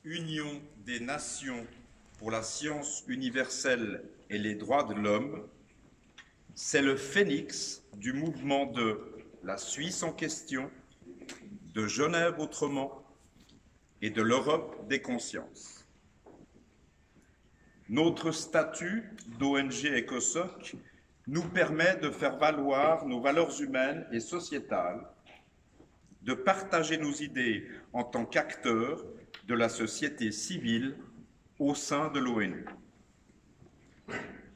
Union des nations pour la science universelle et les droits de l'homme, c'est le phénix du mouvement de la Suisse en question, de Genève autrement et de l'Europe des consciences. Notre statut d'ONG ECOSOC nous permet de faire valoir nos valeurs humaines et sociétales, de partager nos idées en tant qu'acteurs de la société civile au sein de l'ONU.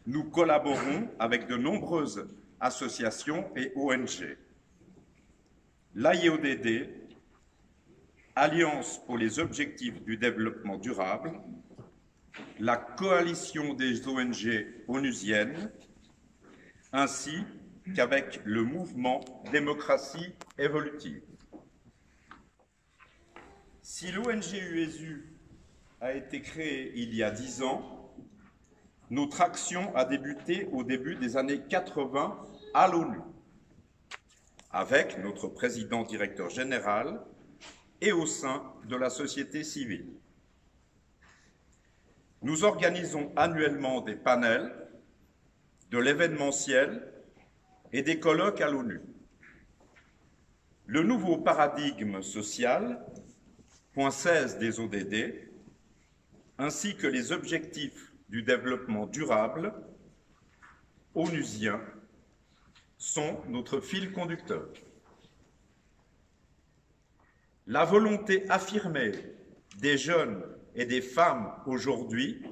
Nous collaborons avec de nombreuses associations et ONG. L'AIODD, Alliance pour les objectifs du développement durable, la coalition des ONG onusiennes, ainsi qu'avec le mouvement Démocratie évolutive. Si l'ONG UESU a été créée il y a 10 ans, notre action a débuté au début des années 80 à l'ONU, avec notre président directeur général et au sein de la société civile. Nous organisons annuellement des panels, de l'événementiel et des colloques à l'ONU. Le nouveau paradigme social, point 16 des ODD, ainsi que les objectifs du développement durable onusiens sont notre fil conducteur. La volonté affirmée des jeunes et des femmes aujourd'hui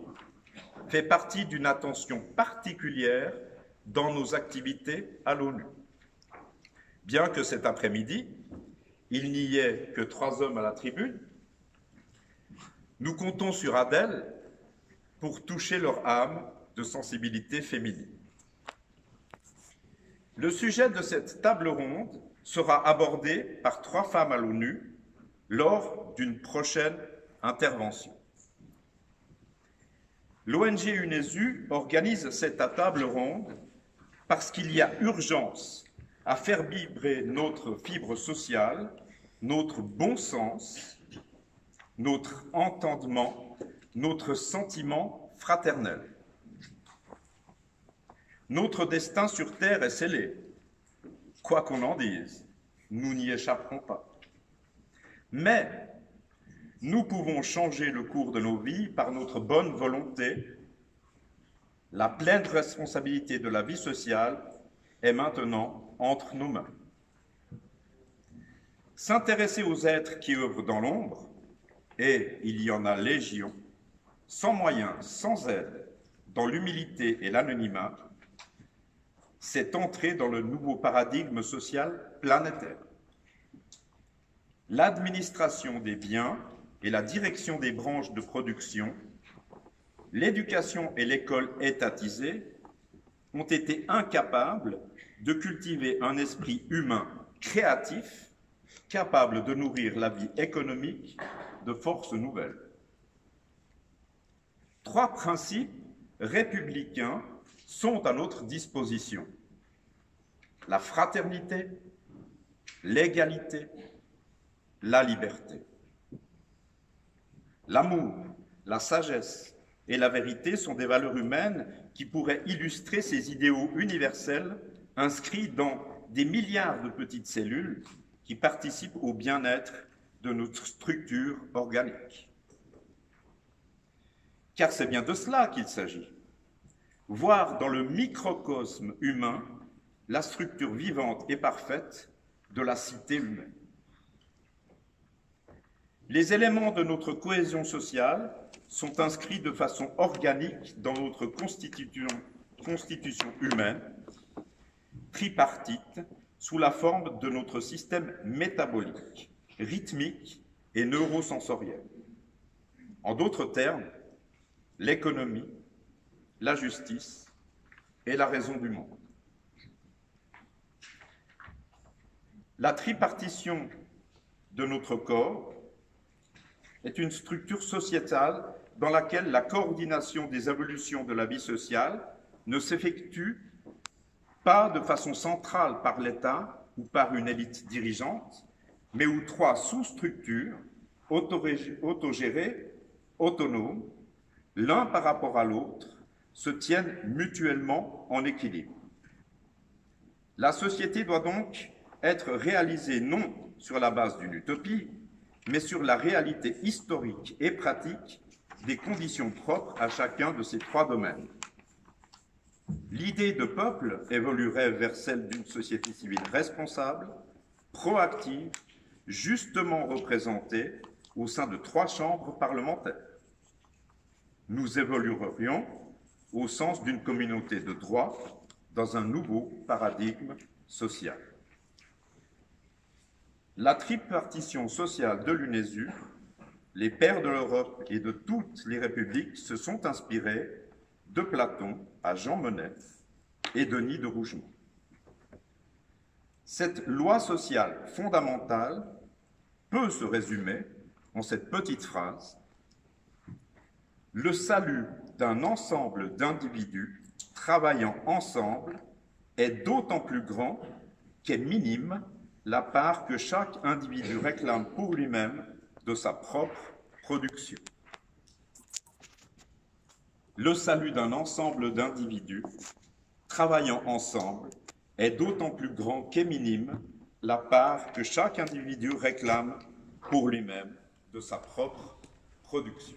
fait partie d'une attention particulière dans nos activités à l'ONU. Bien que cet après-midi, il n'y ait que 3 hommes à la tribune, nous comptons sur Adèle pour toucher leur âme de sensibilité féminine. Le sujet de cette table ronde sera abordé par 3 femmes à l'ONU lors d'une prochaine intervention. L'ONG UNESU organise cette table ronde parce qu'il y a urgence à faire vibrer notre fibre sociale, notre bon sens, notre entendement, notre sentiment fraternel. Notre destin sur Terre est scellé. Quoi qu'on en dise, nous n'y échapperons pas. Mais nous pouvons changer le cours de nos vies par notre bonne volonté. La pleine responsabilité de la vie sociale est maintenant entre nos mains. S'intéresser aux êtres qui œuvrent dans l'ombre, et il y en a légion, sans moyens, sans aide, dans l'humilité et l'anonymat, c'est entrer dans le nouveau paradigme social planétaire. L'administration des biens et la direction des branches de production, l'éducation et l'école étatisées ont été incapables de cultiver un esprit humain créatif, capable de nourrir la vie économique de forces nouvelles. 3 principes républicains sont à notre disposition: la fraternité, l'égalité, la liberté. L'amour, la sagesse et la vérité sont des valeurs humaines qui pourraient illustrer ces idéaux universels inscrits dans des milliards de petites cellules qui participent au bien-être de notre structure organique. Car c'est bien de cela qu'il s'agit. Voir dans le microcosme humain la structure vivante et parfaite de la cité humaine. Les éléments de notre cohésion sociale sont inscrits de façon organique dans notre constitution humaine, tripartite, sous la forme de notre système métabolique, rythmique et neurosensoriel. En d'autres termes, l'économie, la justice et la raison du monde. La tripartition de notre corps est une structure sociétale dans laquelle la coordination des évolutions de la vie sociale ne s'effectue pas de façon centrale par l'État ou par une élite dirigeante, mais où 3 sous-structures autogérées autonomes, l'un par rapport à l'autre, se tiennent mutuellement en équilibre. La société doit donc être réalisée non sur la base d'une utopie, mais sur la réalité historique et pratique des conditions propres à chacun de ces trois domaines. L'idée de peuple évoluerait vers celle d'une société civile responsable, proactive, justement représentée au sein de trois chambres parlementaires. Nous évoluerions au sens d'une communauté de droit dans un nouveau paradigme social. La tripartition sociale de l'UNESU, les pères de l'Europe et de toutes les républiques se sont inspirés de Platon à Jean Monnet et Denis de Rougemont. Cette loi sociale fondamentale peut se résumer en cette petite phrase: le salut d'un ensemble d'individus travaillant ensemble est d'autant plus grand qu'est minime la part que chaque individu réclame pour lui-même de sa propre production. Le salut d'un ensemble d'individus travaillant ensemble est d'autant plus grand qu'est minime la part que chaque individu réclame pour lui-même de sa propre production.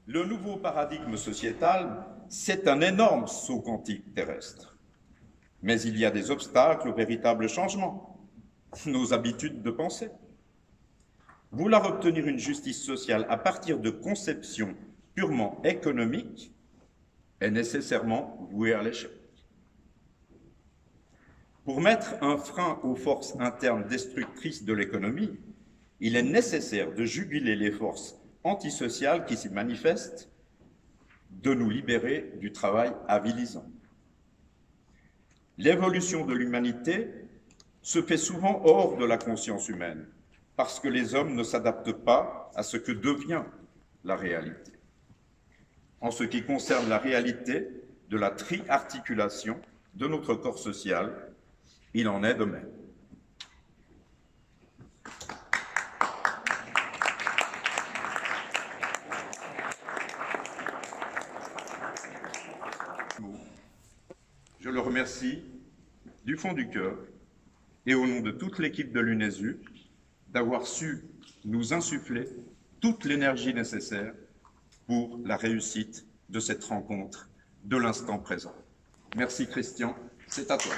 Le nouveau paradigme sociétal, c'est un énorme saut quantique terrestre. Mais il y a des obstacles au véritable changement, nos habitudes de pensée. Vouloir obtenir une justice sociale à partir de conceptions purement économiques est nécessairement voué à l'échec. Pour mettre un frein aux forces internes destructrices de l'économie, il est nécessaire de juguler les forces antisociales qui s'y manifestent, de nous libérer du travail avilisant. L'évolution de l'humanité se fait souvent hors de la conscience humaine, parce que les hommes ne s'adaptent pas à ce que devient la réalité. En ce qui concerne la réalité de la triarticulation de notre corps social, il en est de même. Je le remercie du fond du cœur et au nom de toute l'équipe de l'UNESU d'avoir su nous insuffler toute l'énergie nécessaire pour la réussite de cette rencontre de l'instant présent. Merci Christian, c'est à toi.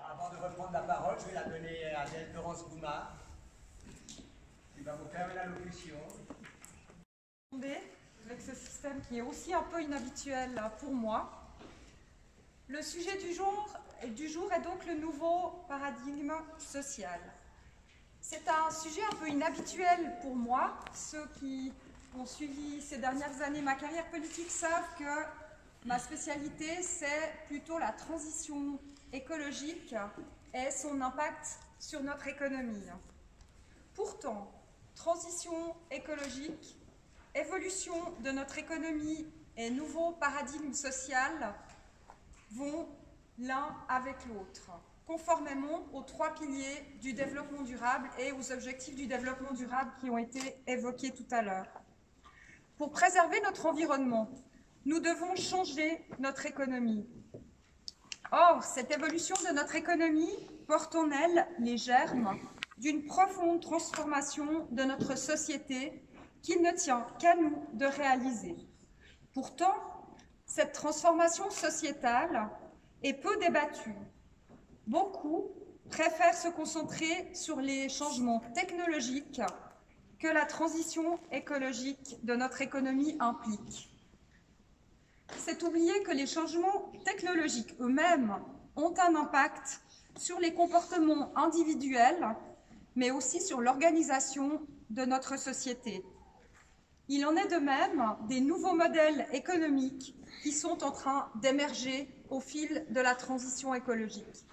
Avant de reprendre la parole, je vais la donner à Laurence Gouma, qui va vous faire une allocution. Avec ce système qui est aussi un peu inhabituel pour moi. Le sujet du jour est donc le nouveau paradigme social. C'est un sujet un peu inhabituel pour moi. Ceux qui ont suivi ces dernières années ma carrière politique savent que ma spécialité, c'est plutôt la transition écologique et son impact sur notre économie. Pourtant, transition écologique, évolution de notre économie et nouveau paradigme social vont l'un avec l'autre, conformément aux trois piliers du développement durable et aux objectifs du développement durable qui ont été évoqués tout à l'heure. Pour préserver notre environnement, nous devons changer notre économie. Or, cette évolution de notre économie porte en elle les germes d'une profonde transformation de notre société qu'il ne tient qu'à nous de réaliser. Pourtant, cette transformation sociétale est peu débattue. Beaucoup préfèrent se concentrer sur les changements technologiques que la transition écologique de notre économie implique. C'est oublier que les changements technologiques eux-mêmes ont un impact sur les comportements individuels, mais aussi sur l'organisation de notre société. Il en est de même des nouveaux modèles économiques qui sont en train d'émerger au fil de la transition écologique.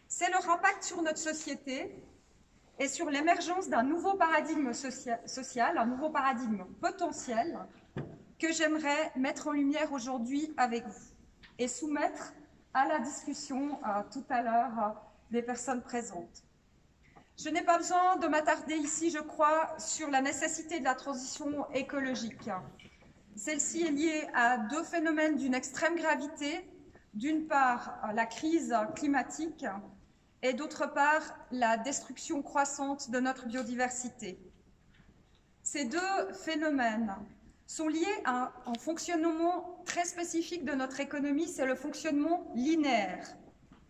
C'est leur impact sur notre société et sur l'émergence d'un nouveau paradigme social, un nouveau paradigme potentiel que j'aimerais mettre en lumière aujourd'hui avec vous et soumettre à la discussion tout à l'heure des personnes présentes. Je n'ai pas besoin de m'attarder ici, je crois, sur la nécessité de la transition écologique. Celle-ci est liée à deux phénomènes d'une extrême gravité. D'une part, la crise climatique et d'autre part, la destruction croissante de notre biodiversité. Ces deux phénomènes sont liés à un fonctionnement très spécifique de notre économie, c'est le fonctionnement linéaire,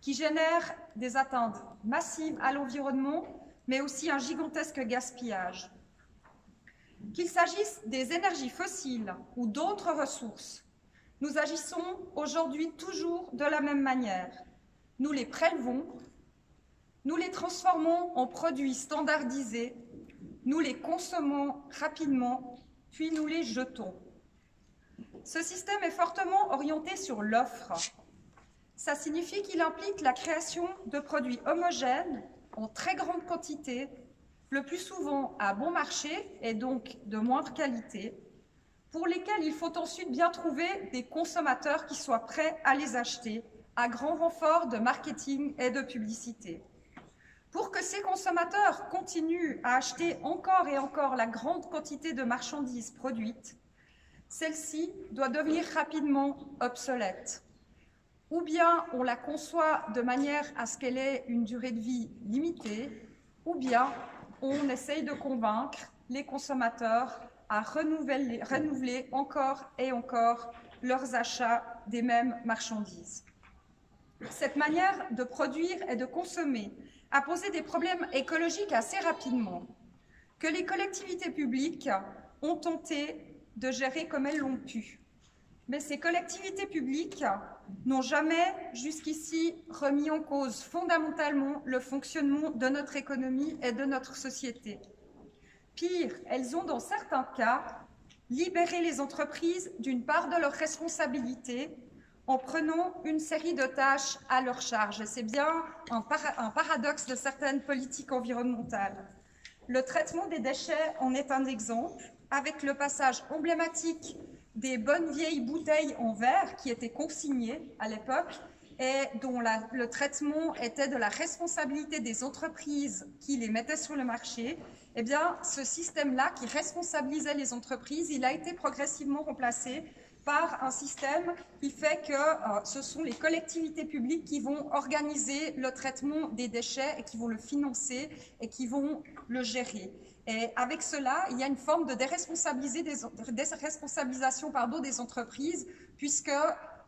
qui génère des atteintes massives à l'environnement, mais aussi un gigantesque gaspillage. Qu'il s'agisse des énergies fossiles ou d'autres ressources, nous agissons aujourd'hui toujours de la même manière. Nous les prélevons, nous les transformons en produits standardisés, nous les consommons rapidement, puis nous les jetons. Ce système est fortement orienté sur l'offre. Ça signifie qu'il implique la création de produits homogènes, en très grande quantité, le plus souvent à bon marché et donc de moindre qualité, pour lesquels il faut ensuite bien trouver des consommateurs qui soient prêts à les acheter, à grand renfort de marketing et de publicité. Pour que ces consommateurs continuent à acheter encore et encore la grande quantité de marchandises produites, celle-ci doit devenir rapidement obsolète. Ou bien on la conçoit de manière à ce qu'elle ait une durée de vie limitée, ou bien on essaye de convaincre les consommateurs à renouveler encore et encore leurs achats des mêmes marchandises. Cette manière de produire et de consommer a posé des problèmes écologiques assez rapidement, que les collectivités publiques ont tenté de gérer comme elles l'ont pu. Mais ces collectivités publiques n'ont jamais jusqu'ici remis en cause fondamentalement le fonctionnement de notre économie et de notre société. Pire, elles ont dans certains cas libéré les entreprises d'une part de leurs responsabilités en prenant une série de tâches à leur charge. Et c'est bien un paradoxe de certaines politiques environnementales. Le traitement des déchets en est un exemple, avec le passage emblématique des bonnes vieilles bouteilles en verre qui étaient consignées à l'époque et dont le traitement était de la responsabilité des entreprises qui les mettaient sur le marché. Eh bien, ce système-là qui responsabilisait les entreprises, il a été progressivement remplacé par un système qui fait que ce sont les collectivités publiques qui vont organiser le traitement des déchets et qui vont le financer et qui vont le gérer. Et avec cela, il y a une forme de déresponsabilisation des entreprises, puisque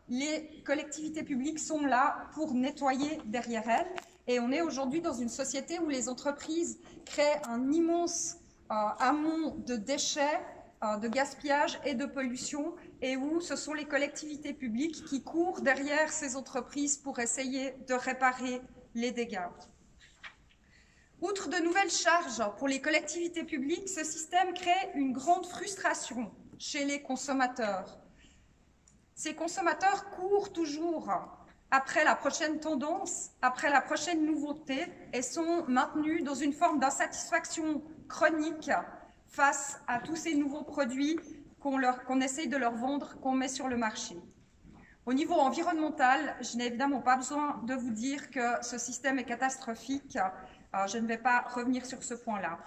les collectivités publiques sont là pour nettoyer derrière elles. Et on est aujourd'hui dans une société où les entreprises créent un immense amont de déchets, de gaspillage et de pollution, et où ce sont les collectivités publiques qui courent derrière ces entreprises pour essayer de réparer les dégâts. Outre de nouvelles charges pour les collectivités publiques, ce système crée une grande frustration chez les consommateurs. Ces consommateurs courent toujours après la prochaine tendance, après la prochaine nouveauté, et sont maintenus dans une forme d'insatisfaction chronique face à tous ces nouveaux produits qu'on essaye de leur vendre, qu'on met sur le marché. Au niveau environnemental, je n'ai évidemment pas besoin de vous dire que ce système est catastrophique. Je ne vais pas revenir sur ce point-là.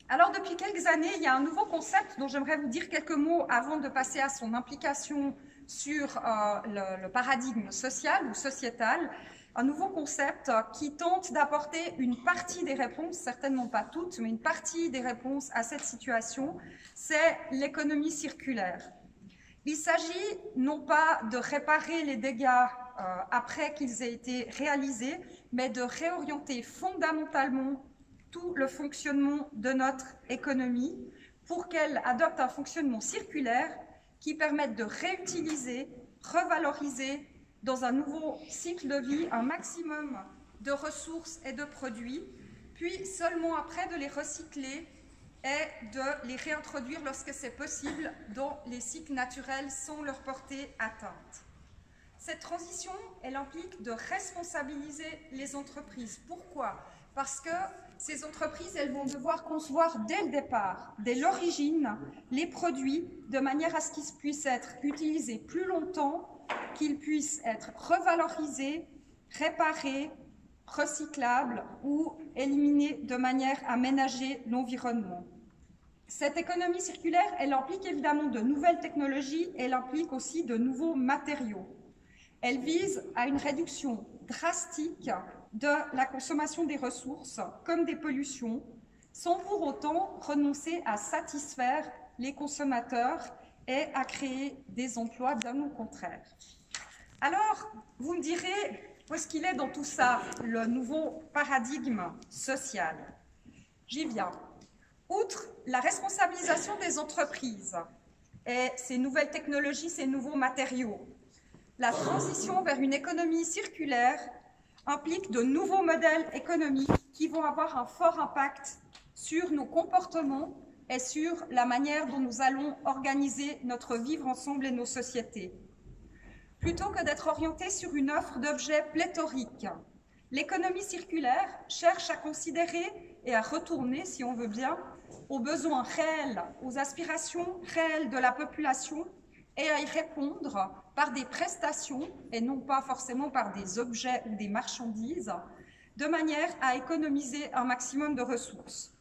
Alors, depuis quelques années, il y a un nouveau concept dont j'aimerais vous dire quelques mots avant de passer à son implication sur le paradigme social ou sociétal. Un nouveau concept qui tente d'apporter une partie des réponses, certainement pas toutes, mais une partie des réponses à cette situation, c'est l'économie circulaire. Il s'agit non pas de réparer les dégâts après qu'ils aient été réalisés, mais de réorienter fondamentalement tout le fonctionnement de notre économie pour qu'elle adopte un fonctionnement circulaire qui permette de réutiliser, revaloriser dans un nouveau cycle de vie un maximum de ressources et de produits, puis seulement après de les recycler et de les réintroduire lorsque c'est possible dans les cycles naturels sans leur porter atteinte. Cette transition, elle implique de responsabiliser les entreprises. Pourquoi? Parce que ces entreprises, elles vont devoir concevoir dès le départ, dès l'origine, les produits de manière à ce qu'ils puissent être utilisés plus longtemps, qu'ils puissent être revalorisés, réparés, recyclables ou éliminés de manière à ménager l'environnement. Cette économie circulaire, elle implique évidemment de nouvelles technologies, elle implique aussi de nouveaux matériaux. Elle vise à une réduction drastique de la consommation des ressources comme des pollutions, sans pour autant renoncer à satisfaire les consommateurs et à créer des emplois, bien au contraire. Alors, vous me direz, où est-ce qu'il est dans tout ça, le nouveau paradigme social? J'y viens. Outre la responsabilisation des entreprises et ces nouvelles technologies, ces nouveaux matériaux, la transition vers une économie circulaire implique de nouveaux modèles économiques qui vont avoir un fort impact sur nos comportements et sur la manière dont nous allons organiser notre vivre ensemble et nos sociétés. Plutôt que d'être orienté sur une offre d'objets pléthoriques, l'économie circulaire cherche à considérer et à retourner, si on veut bien, aux besoins réels, aux aspirations réelles de la population et à y répondre par des prestations et non pas forcément par des objets ou des marchandises, de manière à économiser un maximum de ressources.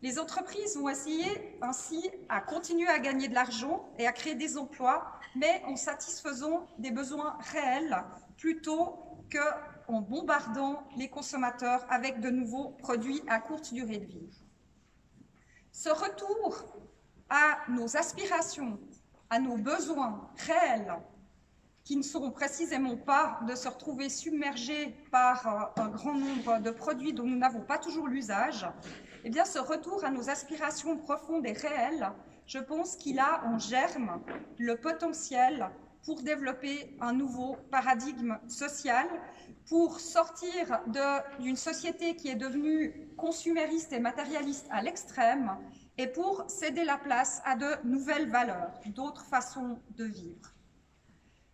Les entreprises vont essayer ainsi à continuer à gagner de l'argent et à créer des emplois, mais en satisfaisant des besoins réels plutôt qu'en bombardant les consommateurs avec de nouveaux produits à courte durée de vie. Ce retour à nos aspirations, à nos besoins réels, qui ne seront précisément pas de se retrouver submergés par un grand nombre de produits dont nous n'avons pas toujours l'usage, eh bien ce retour à nos aspirations profondes et réelles, je pense qu'il a en germe le potentiel pour développer un nouveau paradigme social, pour sortir d'une société qui est devenue consumériste et matérialiste à l'extrême et pour céder la place à de nouvelles valeurs, d'autres façons de vivre.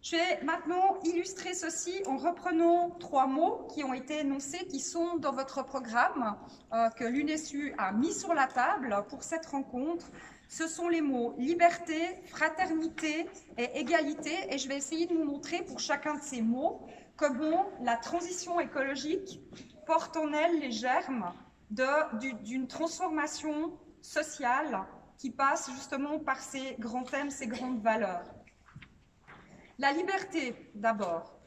Je vais maintenant illustrer ceci en reprenant 3 mots qui ont été énoncés, qui sont dans votre programme, que l'UNESU a mis sur la table pour cette rencontre. Ce sont les mots liberté, fraternité et égalité, et je vais essayer de vous montrer pour chacun de ces mots comment la transition écologique porte en elle les germes d'une transformation sociale qui passe justement par ces grands thèmes, ces grandes valeurs. La liberté, d'abord.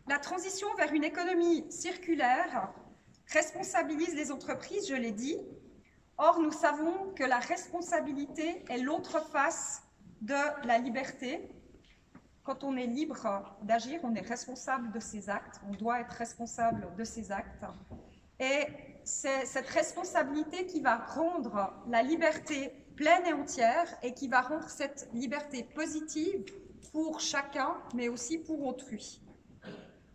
La transition vers une économie circulaire responsabilise les entreprises, je l'ai dit. Or, nous savons que la responsabilité est l'autre face de la liberté. Quand on est libre d'agir, on est responsable de ses actes, on doit être responsable de ses actes. Et c'est cette responsabilité qui va rendre la liberté pleine et entière et qui va rendre cette liberté positive pour chacun, mais aussi pour autrui.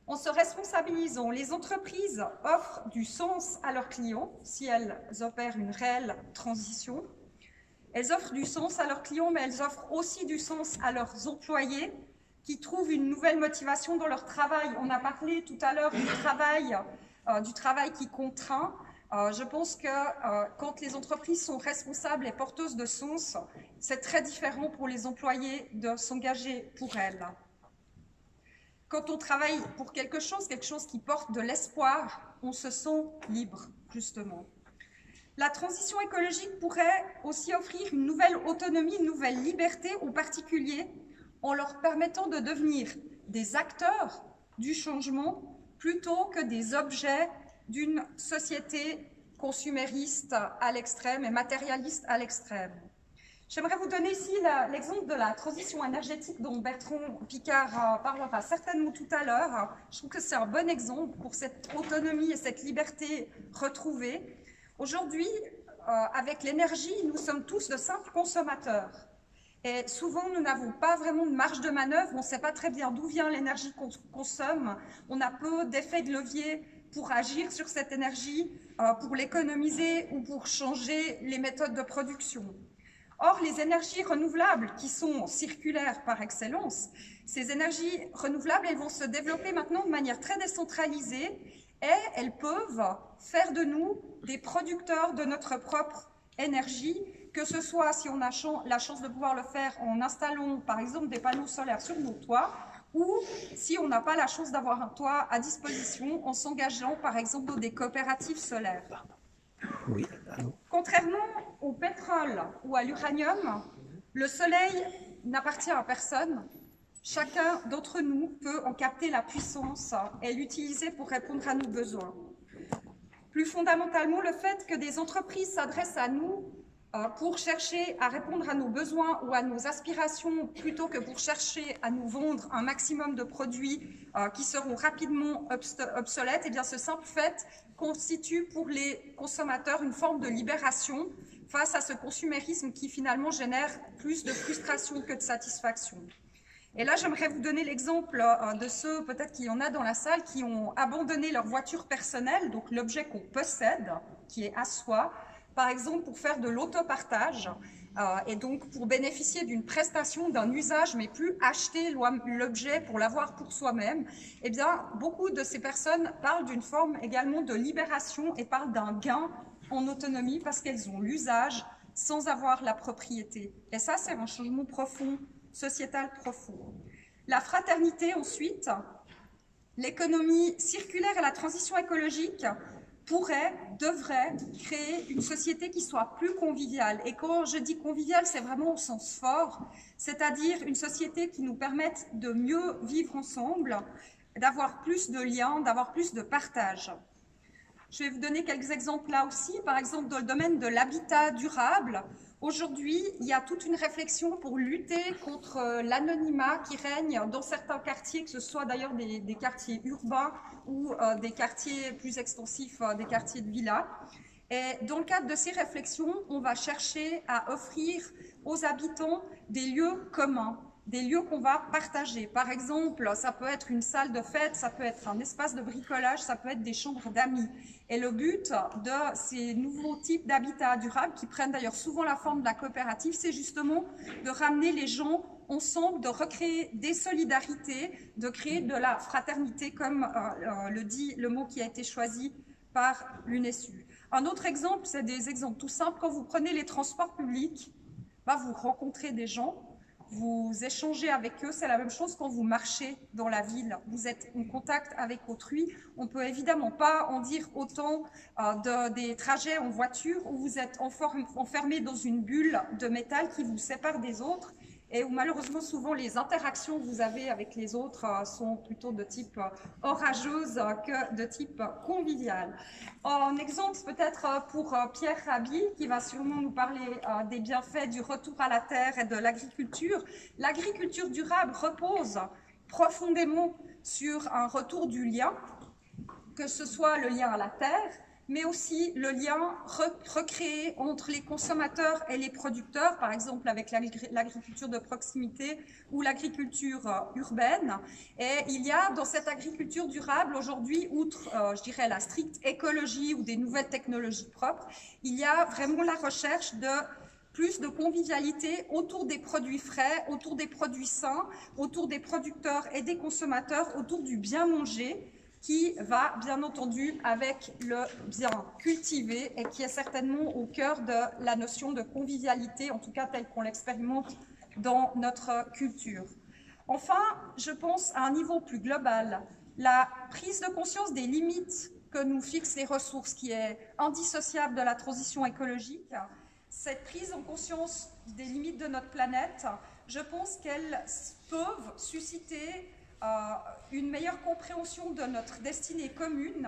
En se responsabilisant, les entreprises offrent du sens à leurs clients, si elles opèrent une réelle transition. Elles offrent du sens à leurs clients, mais elles offrent aussi du sens à leurs employés, qui trouvent une nouvelle motivation dans leur travail. On a parlé tout à l'heure du travail qui contraint. Je pense que quand les entreprises sont responsables et porteuses de sens, c'est très différent pour les employés de s'engager pour elles. Quand on travaille pour quelque chose qui porte de l'espoir, on se sent libre, justement. La transition écologique pourrait aussi offrir une nouvelle autonomie, une nouvelle liberté aux particuliers, en leur permettant de devenir des acteurs du changement plutôt que des objets d'une société consumériste à l'extrême et matérialiste à l'extrême. J'aimerais vous donner ici l'exemple de la transition énergétique dont Bertrand Piccard parlera certainement tout à l'heure. Je trouve que c'est un bon exemple pour cette autonomie et cette liberté retrouvée. Aujourd'hui, avec l'énergie, nous sommes tous de simples consommateurs. Et souvent, nous n'avons pas vraiment de marge de manœuvre, on ne sait pas très bien d'où vient l'énergie qu'on consomme, on a peu d'effet de levier pour agir sur cette énergie, pour l'économiser ou pour changer les méthodes de production. Or, les énergies renouvelables, qui sont circulaires par excellence, ces énergies renouvelables, elles vont se développer maintenant de manière très décentralisée et elles peuvent faire de nous des producteurs de notre propre énergie, que ce soit si on a la chance de pouvoir le faire en installant par exemple des panneaux solaires sur nos toits ou si on n'a pas la chance d'avoir un toit à disposition en s'engageant par exemple dans des coopératives solaires. Oui, allô. Contrairement au pétrole ou à l'uranium, le soleil n'appartient à personne. Chacun d'entre nous peut en capter la puissance et l'utiliser pour répondre à nos besoins. Plus fondamentalement, le fait que des entreprises s'adressent à nous pour chercher à répondre à nos besoins ou à nos aspirations plutôt que pour chercher à nous vendre un maximum de produits qui seront rapidement obsolètes, eh bien ce simple fait constitue pour les consommateurs une forme de libération face à ce consumérisme qui finalement génère plus de frustration que de satisfaction. Et là, j'aimerais vous donner l'exemple de ceux, peut-être qu'il y en a dans la salle, qui ont abandonné leur voiture personnelle, donc l'objet qu'on possède, qui est à soi, par exemple pour faire de l'autopartage, et donc pour bénéficier d'une prestation, d'un usage, mais plus acheter l'objet pour l'avoir pour soi-même. Eh bien, beaucoup de ces personnes parlent d'une forme également de libération et parlent d'un gain en autonomie parce qu'elles ont l'usage sans avoir la propriété. Et ça, c'est un changement profond, sociétal profond. La fraternité ensuite, l'économie circulaire et la transition écologique pourraient, devraient créer une société qui soit plus conviviale. Et quand je dis conviviale, c'est vraiment au sens fort, c'est-à-dire une société qui nous permette de mieux vivre ensemble, d'avoir plus de liens, d'avoir plus de partage. Je vais vous donner quelques exemples là aussi. Par exemple, dans le domaine de l'habitat durable, aujourd'hui, il y a toute une réflexion pour lutter contre l'anonymat qui règne dans certains quartiers, que ce soit d'ailleurs des quartiers urbains ou des quartiers plus extensifs, des quartiers de villas. Et dans le cadre de ces réflexions, on va chercher à offrir aux habitants des lieux communs, des lieux qu'on va partager. Par exemple, ça peut être une salle de fête, ça peut être un espace de bricolage, ça peut être des chambres d'amis. Et le but de ces nouveaux types d'habitat durable, qui prennent d'ailleurs souvent la forme de la coopérative, c'est justement de ramener les gens ensemble, de recréer des solidarités, de créer de la fraternité, comme le dit le mot qui a été choisi par l'UNESU. Un autre exemple, c'est des exemples tout simples. Quand vous prenez les transports publics, vous rencontrez des gens, vous échangez avec eux, c'est la même chose quand vous marchez dans la ville. Vous êtes en contact avec autrui. On ne peut évidemment pas en dire autant des trajets en voiture où vous êtes enfermé dans une bulle de métal qui vous sépare des autres et où malheureusement souvent les interactions que vous avez avec les autres sont plutôt de type orageuse que de type convivial. Un exemple peut-être pour Pierre Rabhi qui va sûrement nous parler des bienfaits du retour à la terre et de l'agriculture. L'agriculture durable repose profondément sur un retour du lien, que ce soit le lien à la terre, mais aussi le lien recréé entre les consommateurs et les producteurs, par exemple avec l'agriculture de proximité ou l'agriculture urbaine. Et il y a dans cette agriculture durable aujourd'hui, outre, je dirais, la stricte écologie ou des nouvelles technologies propres, il y a vraiment la recherche de plus de convivialité autour des produits frais, autour des produits sains, autour des producteurs et des consommateurs, autour du bien manger, qui va bien entendu avec le bien cultivé et qui est certainement au cœur de la notion de convivialité, en tout cas telle qu'on l'expérimente dans notre culture. Enfin, je pense à un niveau plus global, la prise de conscience des limites que nous fixent les ressources, qui est indissociable de la transition écologique. Cette prise en conscience des limites de notre planète, je pense qu'elles peuvent susciter une meilleure compréhension de notre destinée commune,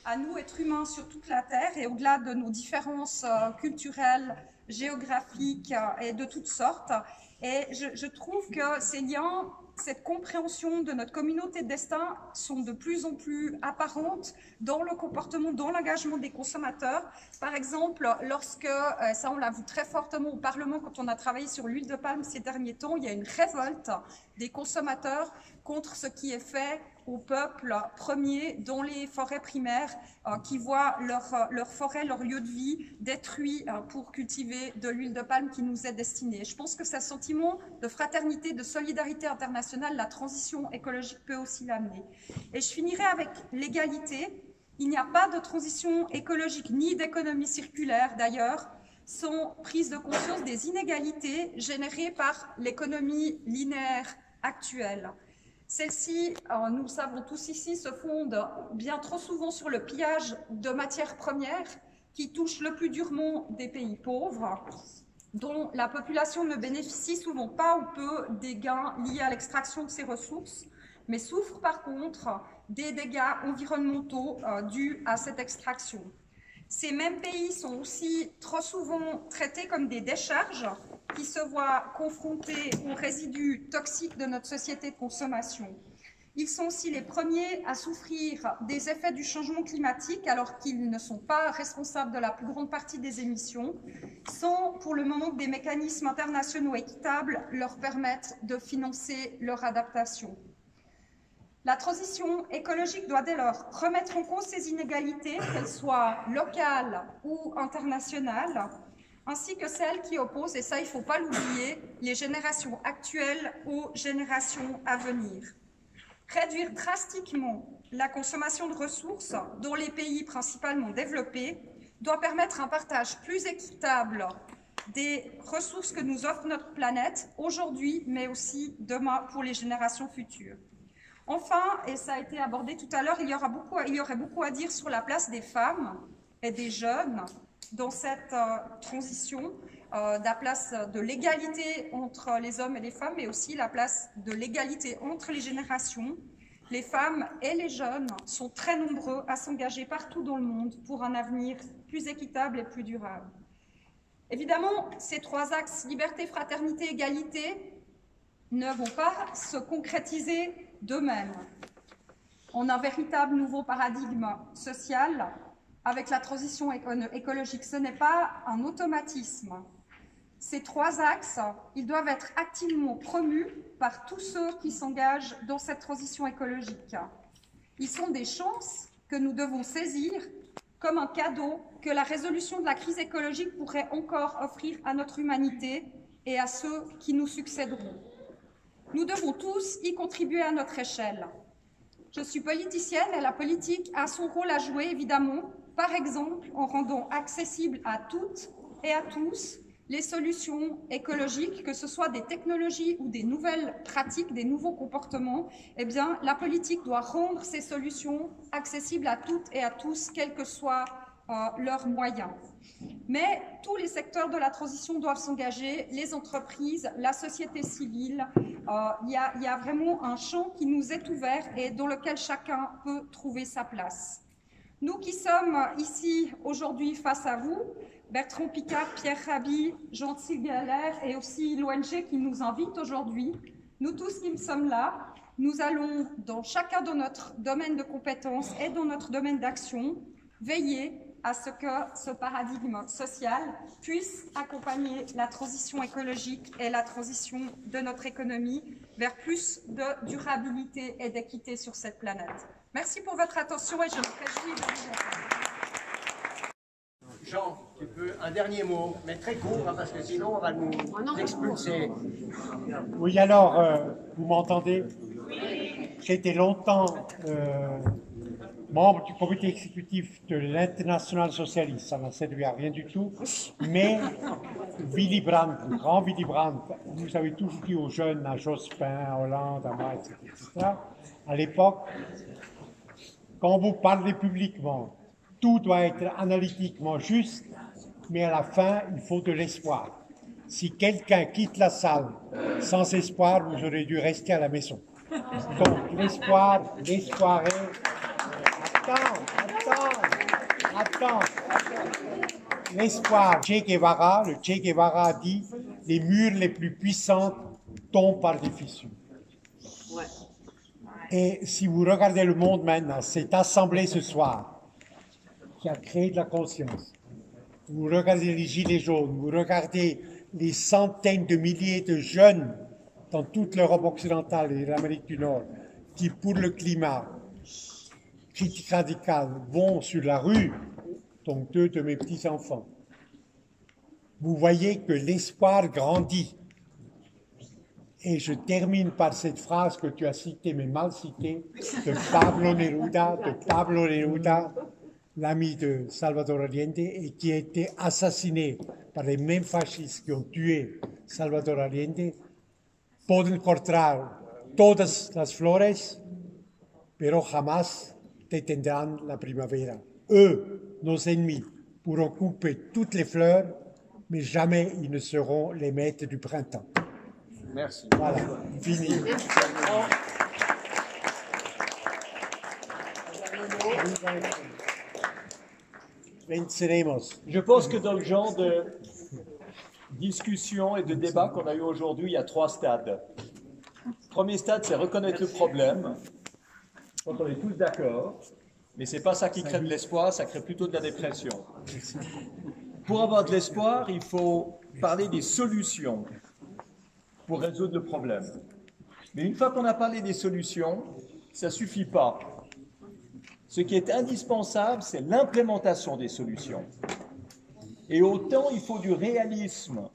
à nous, êtres humains sur toute la Terre, et au-delà de nos différences culturelles, géographiques et de toutes sortes. Et je trouve que ces liens, cette compréhension de notre communauté de destin sont de plus en plus apparentes dans le comportement, dans l'engagement des consommateurs. Par exemple, lorsque, ça on l'a vu très fortement au Parlement quand on a travaillé sur l'huile de palme ces derniers temps, il y a une révolte des consommateurs contre ce qui est fait au peuple premier dans les forêts primaires qui voient leur forêt, leur lieu de vie détruit pour cultiver de l'huile de palme qui nous est destinée. Je pense que ce sentiment de fraternité, de solidarité internationale, la transition écologique peut aussi l'amener. Et je finirai avec l'égalité. Il n'y a pas de transition écologique ni d'économie circulaire d'ailleurs sans prise de conscience des inégalités générées par l'économie linéaire actuelle. Celles-ci, nous le savons tous ici, se fondent bien trop souvent sur le pillage de matières premières qui touche le plus durement des pays pauvres, dont la population ne bénéficie souvent pas ou peu des gains liés à l'extraction de ces ressources, mais souffre par contre des dégâts environnementaux dus à cette extraction. Ces mêmes pays sont aussi trop souvent traités comme des décharges qui se voient confrontés aux résidus toxiques de notre société de consommation. Ils sont aussi les premiers à souffrir des effets du changement climatique alors qu'ils ne sont pas responsables de la plus grande partie des émissions, sans pour le moment que des mécanismes internationaux équitables leur permettent de financer leur adaptation. La transition écologique doit dès lors remettre en cause ces inégalités, qu'elles soient locales ou internationales, ainsi que celles qui opposent, et ça il ne faut pas l'oublier, les générations actuelles aux générations à venir. Réduire drastiquement la consommation de ressources dans les pays principalement développés doit permettre un partage plus équitable des ressources que nous offre notre planète aujourd'hui, mais aussi demain pour les générations futures. Enfin, et ça a été abordé tout à l'heure, il y aurait beaucoup à dire sur la place des femmes et des jeunes dans cette transition, la place de l'égalité entre les hommes et les femmes, mais aussi la place de l'égalité entre les générations. Les femmes et les jeunes sont très nombreux à s'engager partout dans le monde pour un avenir plus équitable et plus durable. Évidemment, ces trois axes, liberté, fraternité, égalité, ne vont pas se concrétiser d'eux-mêmes en un véritable nouveau paradigme social avec la transition écologique. Ce n'est pas un automatisme. Ces trois axes, ils doivent être activement promus par tous ceux qui s'engagent dans cette transition écologique. Ils sont des chances que nous devons saisir comme un cadeau que la résolution de la crise écologique pourrait encore offrir à notre humanité et à ceux qui nous succéderont. Nous devons tous y contribuer à notre échelle. Je suis politicienne et la politique a son rôle à jouer, évidemment, par exemple en rendant accessibles à toutes et à tous les solutions écologiques, que ce soit des technologies ou des nouvelles pratiques, des nouveaux comportements. Eh bien, la politique doit rendre ces solutions accessibles à toutes et à tous, quels que soient leurs moyens. Mais tous les secteurs de la transition doivent s'engager, les entreprises, la société civile. Il y a vraiment un champ qui nous est ouvert et dans lequel chacun peut trouver sa place. Nous qui sommes ici aujourd'hui face à vous, Bertrand Piccard, Pierre Rabhi, Jean-Tsil Galler et aussi l'ONG qui nous invite aujourd'hui, nous tous qui sommes là, nous allons dans chacun de notre domaine de compétences et dans notre domaine d'action veiller à ce que ce paradigme social puisse accompagner la transition écologique et la transition de notre économie vers plus de durabilité et d'équité sur cette planète. Merci pour votre attention et je me réjouis de vous entendre. Jean, tu peux un dernier mot, mais très court, hein, parce que sinon on va nous expulser. Oui, alors, vous m'entendez? J'ai été longtemps membre du comité exécutif de l'Internationale socialiste, ça n'a servi à rien du tout, mais Willy Brandt, le grand Willy Brandt, vous avez toujours dit aux jeunes, à Jospin, à Hollande, à Marx, etc., à l'époque, quand vous parlez publiquement, tout doit être analytiquement juste, mais à la fin, il faut de l'espoir. Si quelqu'un quitte la salle sans espoir, vous aurez dû rester à la maison. Donc, l'espoir est... Attends. L'espoir. Le Che Guevara a dit « Les murs les plus puissants tombent par des fissures ». Et si vous regardez le monde maintenant, cette assemblée ce soir, qui a créé de la conscience, vous regardez les gilets jaunes, vous regardez les centaines de milliers de jeunes dans toute l'Europe occidentale et l'Amérique du Nord, qui pour le climat, critique radicale, vont sur la rue, donc deux de mes petits-enfants, vous voyez que l'espoir grandit. Et je termine par cette phrase que tu as citée, mais mal citée, de Pablo Neruda, l'ami de Salvador Allende, et qui a été assassiné par les mêmes fascistes qui ont tué Salvador Allende. Pour incontrar todas las flores, pero jamás detendrán la primavera. Eux, nos ennemis, pourront couper toutes les fleurs, mais jamais ils ne seront les maîtres du printemps. Merci. Voilà, fini. Venceremos. Je pense que dans le genre de discussion et de débat qu'on a eu aujourd'hui, il y a 3 stades. Premier stade, c'est reconnaître le problème. Quand on est tous d'accord, mais ce n'est pas ça qui crée de l'espoir, ça crée plutôt de la dépression. Pour avoir de l'espoir, il faut parler des solutions pour résoudre le problème. Mais une fois qu'on a parlé des solutions, ça ne suffit pas. Ce qui est indispensable, c'est l'implémentation des solutions. Et autant il faut du réalisme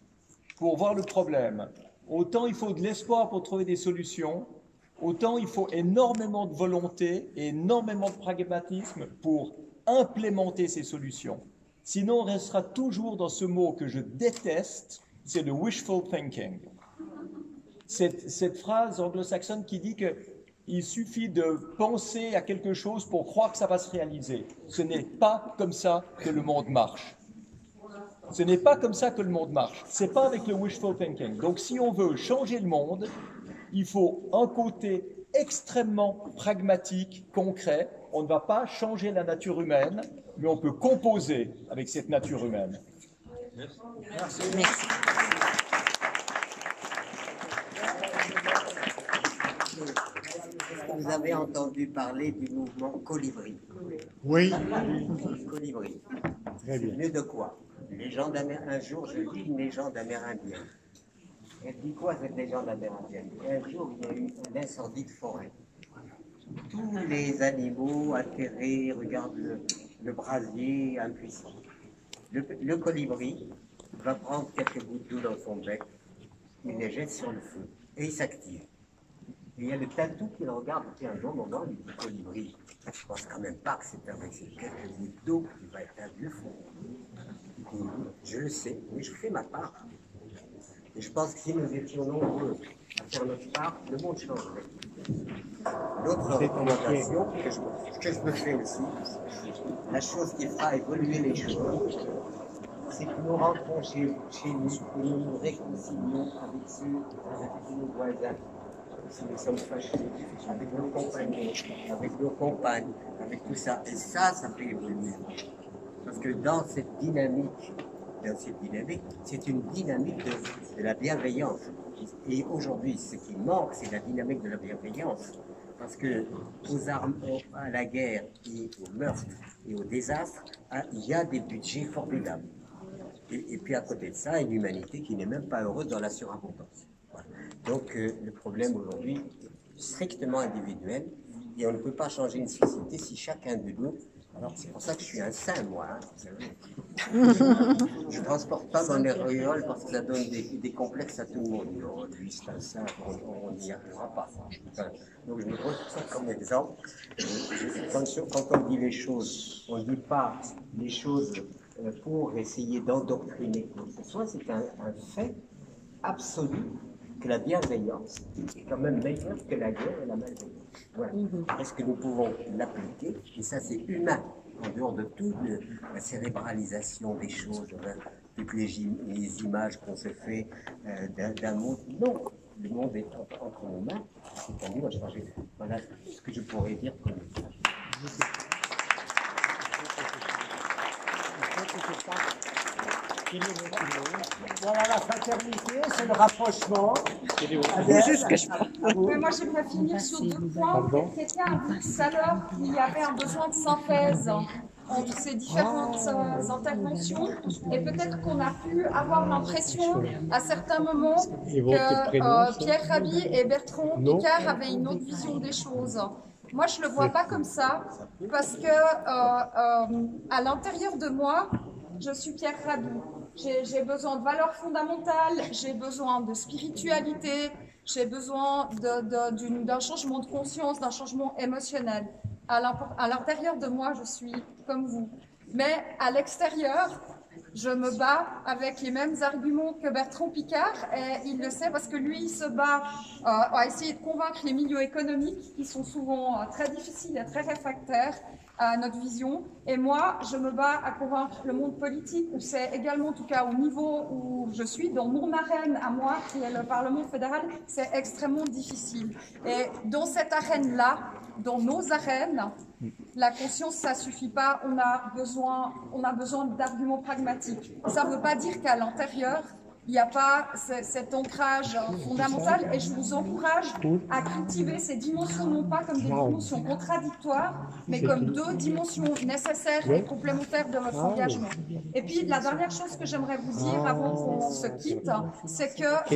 pour voir le problème, autant il faut de l'espoir pour trouver des solutions, autant il faut énormément de volonté et énormément de pragmatisme pour implémenter ces solutions. Sinon, on restera toujours dans ce mot que je déteste, c'est le wishful thinking. Cette phrase anglo-saxonne qui dit qu'il suffit de penser à quelque chose pour croire que ça va se réaliser. Ce n'est pas comme ça que le monde marche. Ce n'est pas comme ça que le monde marche. Ce n'est pas avec le wishful thinking. Donc, si on veut changer le monde, il faut un côté extrêmement pragmatique, concret. On ne va pas changer la nature humaine, mais on peut composer avec cette nature humaine. Merci. Vous avez entendu parler du mouvement Colibri. Oui. Colibri. Très bien. Mieux de quoi? Légende amérindienne. Un jour, je lis une légende amérindienne. Elle dit quoi cette légende amérindienne? Un jour, il y a eu un incendie de forêt. Tous les animaux atterrés regardent le brasier impuissant. Le colibri va prendre quelques gouttes d'eau dans son bec, il les jette sur le feu et il s'active. Et il y a le tatou qui le regarde depuis un bon moment, il dit colibri. Je pense quand même pas que c'est avec ces quelques gouttes d'eau qu'il va éteindre le feu. Je le sais, mais je fais ma part. Et je pense que si nous étions nombreux à faire notre part, le monde changerait. L'autre recommandation que je me fais aussi, la chose qui fera évoluer les choses, c'est que nous rentrons chez nous et nous nous réconcilions avec ceux, avec nos voisins, si nous sommes fâchés, avec nos compagnons, avec nos compagnes, avec tout ça. Et ça fait évoluer. Parce que dans cette dynamique, c'est une dynamique de la bienveillance. Et aujourd'hui, ce qui manque, c'est la dynamique de la bienveillance. Parce que aux armes, à la guerre et au meurtre et au désastre, il y a des budgets formidables. Et puis à côté de ça, une humanité qui n'est même pas heureuse dans la surabondance. Voilà. Donc le problème aujourd'hui est strictement individuel et on ne peut pas changer une société si chacun de nous. Alors c'est pour ça que je suis un saint, moi. Je ne transporte pas mon auréole parce que ça donne des complexes à tout le monde. Non, lui c'est un saint, on n'y arrivera pas. Enfin, donc je me pose ça comme exemple. Quand on dit les choses, on ne dit pas les choses pour essayer d'endoctriner quoi que ce soit. C'est un fait absolu que la bienveillance est quand même meilleure que la guerre et la malveillance. Voilà. Est-ce que nous pouvons l'appliquer? Et ça, c'est humain, en dehors de toute la cérébralisation des choses, toutes les images qu'on se fait d'un monde. Non, le monde est entre nos mains, c'est à nous à changer. Voilà ce que je pourrais dire comme message. Voilà, la fraternité, c'est le rapprochement. C'est juste ce que je pense. Mais moi, j'aimerais finir sur 2 points. Quelqu'un a dit tout à l'heure qu'il y avait un besoin de synthèse entre ces différentes interventions. Et peut-être qu'on a pu avoir l'impression, à certains moments, que Pierre Rabhi et Bertrand Piccard avaient une autre vision des choses. Moi, je ne le vois pas comme ça, parce que à l'intérieur de moi, je suis Pierre Rabhi. J'ai besoin de valeurs fondamentales, j'ai besoin de spiritualité, j'ai besoin d'un changement de conscience, d'un changement émotionnel. À l'intérieur de moi, je suis comme vous. Mais à l'extérieur, Je me bats avec les mêmes arguments que Bertrand Piccard, et il le sait parce que lui, il se bat à essayer de convaincre les milieux économiques qui sont souvent très difficiles et très réfractaires à notre vision. Et moi, je me bats à convaincre le monde politique, où c'est également, en tout cas au niveau où je suis, dans mon arène à moi, qui est le Parlement fédéral, c'est extrêmement difficile. Et dans cette arène-là, dans nos arènes, la conscience, ça suffit pas. On a besoin d'arguments pragmatiques. Ça ne veut pas dire qu'à l'intérieur, il n'y a pas cet ancrage fondamental, et je vous encourage à cultiver ces dimensions, non pas comme des dimensions contradictoires, mais comme deux dimensions nécessaires et complémentaires de votre engagement. Et puis, la dernière chose que j'aimerais vous dire avant qu'on se quitte, c'est que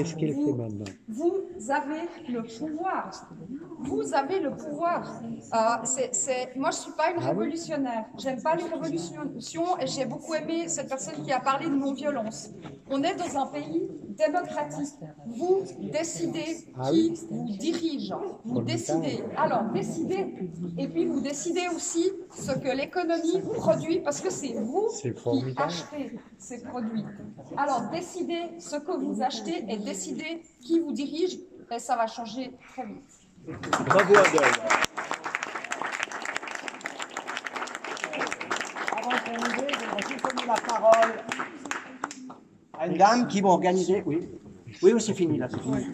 vous avez le pouvoir. Vous avez le pouvoir. Moi, je ne suis pas une révolutionnaire. J'aime pas les révolutions, et j'ai beaucoup aimé cette personne qui a parlé de non-violence. On est dans un pays démocratique. Vous décidez qui vous dirige. Vous décidez. Alors, décidez. Et puis, vous décidez aussi ce que l'économie produit, parce que c'est vous qui achetez ces produits. Alors, décidez ce que vous achetez et décidez qui vous dirige, et ça va changer très vite. Bravo Adèle. Avant de terminer, j'aimerais juste donner la parole à une dame qui va organiser. Oui, oui, c'est fini là. C'est fini.